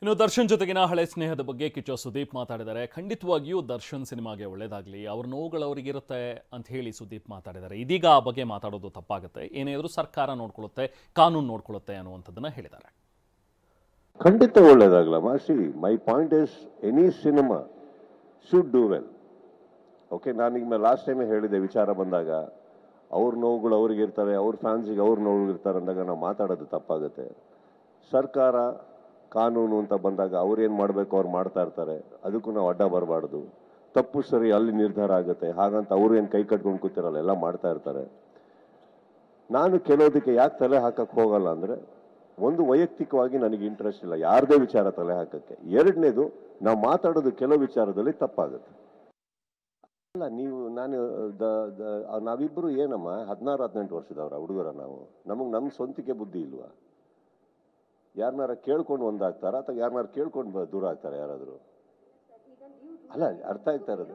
ಇನ್ನು ದರ್ಶನ್ ಜೊತೆಗಿನ ಹಳೆ ಸ್ನೇಹದ ಬಗ್ಗೆ ಕಿಚ್ಚ ಸುದೀಪ್ ಮಾತಾಡಿದ್ದಾರೆ. ಖಂಡಿತವಾಗಿಯೂ ದರ್ಶನ್ ಸಿನಿಮಾಗೆ ಒಳ್ಳೇದಾಗಲಿ, ಅವ್ರ ನೋವುಗಳು ಅವರಿಗಿರುತ್ತೆ ಅಂತ ಹೇಳಿ ಸುದೀಪ್ ಮಾತಾಡಿದ್ದಾರೆ. ಇದೀಗ ಆ ಬಗ್ಗೆ ಮಾತಾಡೋದು ತಪ್ಪಾಗುತ್ತೆ, ಏನೇ ಇದ್ರೂ ಸರ್ಕಾರ ನೋಡ್ಕೊಳ್ಳುತ್ತೆ, ಕಾನೂನು ನೋಡ್ಕೊಳ್ಳುತ್ತೆ ಅನ್ನುವಂಥದ್ದನ್ನ ಹೇಳಿದ್ದಾರೆ. ಖಂಡಿತ ಒಳ್ಳೇದಾಗಲ್ಲ. See my point is any cinema should do well. Okay, ನಾನೀಗ ಲಾಸ್ಟ್ ಟೈಮೇ ಹೇಳಿದೆ, ವಿಚಾರ ಬಂದಾಗ ಅವ್ರ ನೋವುಗಳು ಅವ್ರಿಗಿರ್ತವೆ, ಅವ್ರ ಫ್ಯಾನ್ಸಿಗೆ ಅವ್ರ ನೋವುಗಳಿರ್ತಾರೆ ಅಂದಾಗ ನಾವು ಮಾತಾಡೋದು ತಪ್ಪಾಗುತ್ತೆ. ಸರ್ಕಾರ ಕಾನೂನು ಅಂತ ಬಂದಾಗ ಅವ್ರೇನು ಮಾಡಬೇಕು ಅವ್ರು ಮಾಡ್ತಾ ಇರ್ತಾರೆ, ಅದಕ್ಕೂ ನಾವು ಅಡ್ಡ ಬರಬಾರ್ದು. ತಪ್ಪು ಸರಿ ಅಲ್ಲಿ ನಿರ್ಧಾರ ಆಗುತ್ತೆ, ಹಾಗಂತ ಅವ್ರು ಏನು ಕೈ ಕಟ್ಕೊಂಡು ಕೂತಿರಲ್ಲ, ಎಲ್ಲ ಮಾಡ್ತಾ ಇರ್ತಾರೆ. ನಾನು ಕೆಲವದಕ್ಕೆ ಯಾಕೆ ತಲೆ ಹಾಕಕ್ಕೆ ಹೋಗಲ್ಲ ಅಂದರೆ, ಒಂದು ವೈಯಕ್ತಿಕವಾಗಿ ನನಗೆ ಇಂಟ್ರೆಸ್ಟ್ ಇಲ್ಲ ಯಾರದೇ ವಿಚಾರ ತಲೆ ಹಾಕಕ್ಕೆ. ಎರಡನೇದು, ನಾವು ಮಾತಾಡೋದು ಕೆಲವು ವಿಚಾರದಲ್ಲಿ ತಪ್ಪಾಗುತ್ತೆ. ಅಲ್ಲ, ನಾವಿಬ್ಬರು ಏನಮ್ಮ 16-18 ವರ್ಷದವ್ರ ಹುಡುಗರ, ನಮಗೆ ಸ್ವಂತಿಕೆ ಬುದ್ಧಿ ಇಲ್ವಾ? ಯಾರನ್ನಾರ ಕೇಳ್ಕೊಂಡು ಒಂದಾಗ್ತಾರ ಅಥವಾ ಯಾರನ್ನಾರು ಕೇಳ್ಕೊಂಡು ದೂರ ಆಗ್ತಾರೆ ಯಾರಾದರೂ? ಅಲ್ಲ, ಅರ್ಥ ಆಗ್ತಾ ಇರೋದು,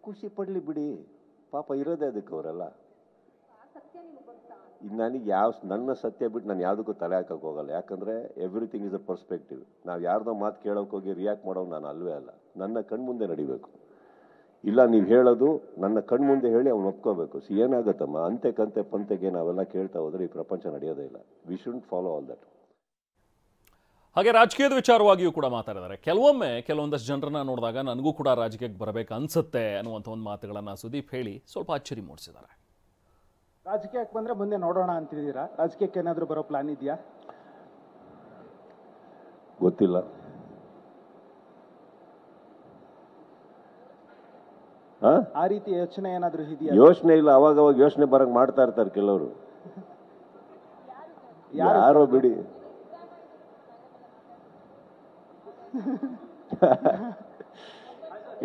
ಖುಷಿ ಪಡ್ಲಿ ಬಿಡಿ, ಪಾಪ ಇರೋದೇ ಅದಕ್ಕೆ ಅವರೆಲ್ಲ. ನನಗೆ ನನ್ನ ಸತ್ಯ ಬಿಟ್ಟು ನಾನು ಯಾವುದಕ್ಕೂ ತಲೆ ಹಾಕಕ್ಕೆ ಹೋಗಲ್ಲ. ಯಾಕಂದ್ರೆ ಎವ್ರಿಥಿಂಗ್ ಇಸ್ ಅ ಪರ್ಸ್ಪೆಕ್ಟಿವ್. ನಾವು ಯಾರ್ದೋ ಮಾತು ಕೇಳೋಕೆ ಹೋಗಿ ರಿಯಾಕ್ಟ್ ಮಾಡೋದು ನಾನು ಅಲ್ವೇ ಅಲ್ಲ. ನನ್ನ ಕಣ್ಮುಂದೆ ನಡಿಬೇಕು. ಇಲ್ಲ, ನೀವು ಹೇಳೋದು ನನ್ನ ಕಣ್ಮುಂದೆ ಹೇಳಿ ಅವ್ನು ಒಪ್ಕೋಬೇಕು. ಏನಾಗುತ್ತಮ್ಮ, ಅಂತೆ ಕಂತೆ ಪಂತೆಗೆ ನಾವೆಲ್ಲ ಕೇಳ್ತಾ ಹೋದ್ರೆ ಈ ಪ್ರಪಂಚ ನಡೆಯೋದೇ ಇಲ್ಲ. We should follow all that. ಹಾಗೆ ರಾಜಕೀಯದ ವಿಚಾರವಾಗಿಯೂ ಕೂಡ ಮಾತಾಡಿದ್ದಾರೆ. ಕೆಲವೊಂದಷ್ಟು ಜನರನ್ನ ನೋಡಿದಾಗ ನನಗೂ ಕೂಡ ರಾಜಕೀಯಕ್ಕೆ ಬರಬೇಕು ಅನ್ಸುತ್ತೆ ಅನ್ನುವಂಥ ಒಂದು ಮಾತುಗಳನ್ನ ಸುದೀಪ್ ಹೇಳಿ ಸ್ವಲ್ಪ ಅಚ್ಚರಿ ಮೂಡಿಸಿದ್ದಾರೆ. ರಾಜಕೀಯಕ್ಕೆ ಬಂದ್ರೆ ಮುಂದೆ ನೋಡೋಣ ಅಂತಿದ್ದೀರಾ? ರಾಜಕೀಯಕ್ಕೆ ಏನಾದರೂ ಬರೋ ಪ್ಲಾನ್ ಇದೆಯಾ? ಗೊತ್ತಿಲ್ಲ. ಆ ರೀತಿ ಯೋಚನೆ ಏನಾದರೂ ಇದೆಯಾ? ಯೋಚನೆ ಇಲ್ಲ, ಅವಾಗ ಯೋಚನೆ ಬರಂಗ್ ಮಾಡ್ತಾ ಇರ್ತಾರೆ ಕೆಲವರು. ಯಾರೋ ಬಿಡಿ.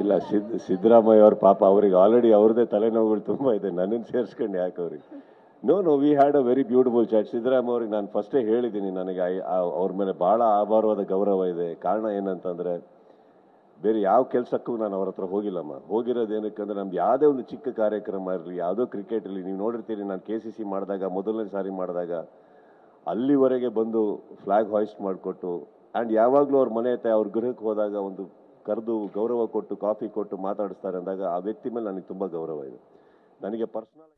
ಇಲ್ಲ, ಸಿದ್ದರಾಮಯ್ಯ ಅವ್ರ ಪಾಪ, ಅವ್ರಿಗೆ ಆಲ್ರೆಡಿ ಅವ್ರದೇ ತಲೆನೋವುಗಳು ತುಂಬಾ ಇದೆ, ನನ್ನನ್ನು ಸೇರಿಸ್ಕೊಂಡು ಯಾಕೆ ಅವ್ರಿಗೆ? No we had a very beautiful chat. Siddaramaiah ಅವ್ರಿಗೆ ನಾನು ಫಸ್ಟೇ ಹೇಳಿದ್ದೀನಿ, ನನಗೆ ಅವ್ರ ಮೇಲೆ ಬಹಳ ಅಪಾರವಾದ ಗೌರವ ಇದೆ. ಕಾರಣ ಏನಂತಂದ್ರೆ, ಬೇರೆ ಯಾವ ಕೆಲಸಕ್ಕೂ ನಾನು ಅವ್ರ ಹತ್ರ ಹೋಗಿಲ್ಲಮ್ಮ. ಹೋಗಿರೋದು ಏನಕ್ಕಂದ್ರೆ, ನಮ್ದು ಯಾವುದೇ ಒಂದು ಚಿಕ್ಕ ಕಾರ್ಯಕ್ರಮ ಇರಲಿ, ಯಾವುದೋ ಕ್ರಿಕೆಟ್ ಇರಲಿ, ನೀವು ನೋಡಿರ್ತೀರಿ, ನಾನು KCC ಮಾಡಿದಾಗ, ಮೊದಲನೇ ಸಾರಿ ಮಾಡಿದಾಗ ಅಲ್ಲಿವರೆಗೆ ಬಂದು ಫ್ಲಾಗ್ ಹಾಯ್ಸ್ಟ್ ಮಾಡಿಕೊಟ್ಟು, ಆ್ಯಂಡ್ ಯಾವಾಗಲೂ ಅವ್ರ ಮನೆ ಐತೆ, ಅವ್ರ ಗೃಹಕ್ಕೆ ಹೋದಾಗ ಒಂದು ಕರೆದು ಗೌರವ ಕೊಟ್ಟು ಕಾಫಿ ಕೊಟ್ಟು ಮಾತಾಡಿಸ್ತಾರೆ ಅಂದಾಗ ಆ ವ್ಯಕ್ತಿ ಮೇಲೆ ನನಗೆ ತುಂಬ ಗೌರವ ಇದೆ. ನನಗೆ ಪರ್ಸನಲ್